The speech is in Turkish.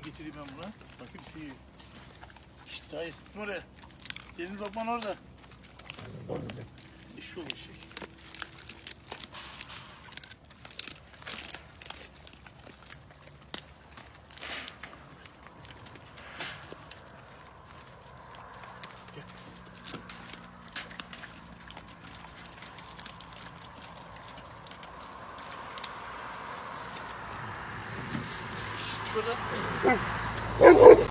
de getireyim ben buna. Bakayım sıyıyor. Şşt hayır gitme oraya. Senin lokman orada. Eşşoğlu eşek. Şurada.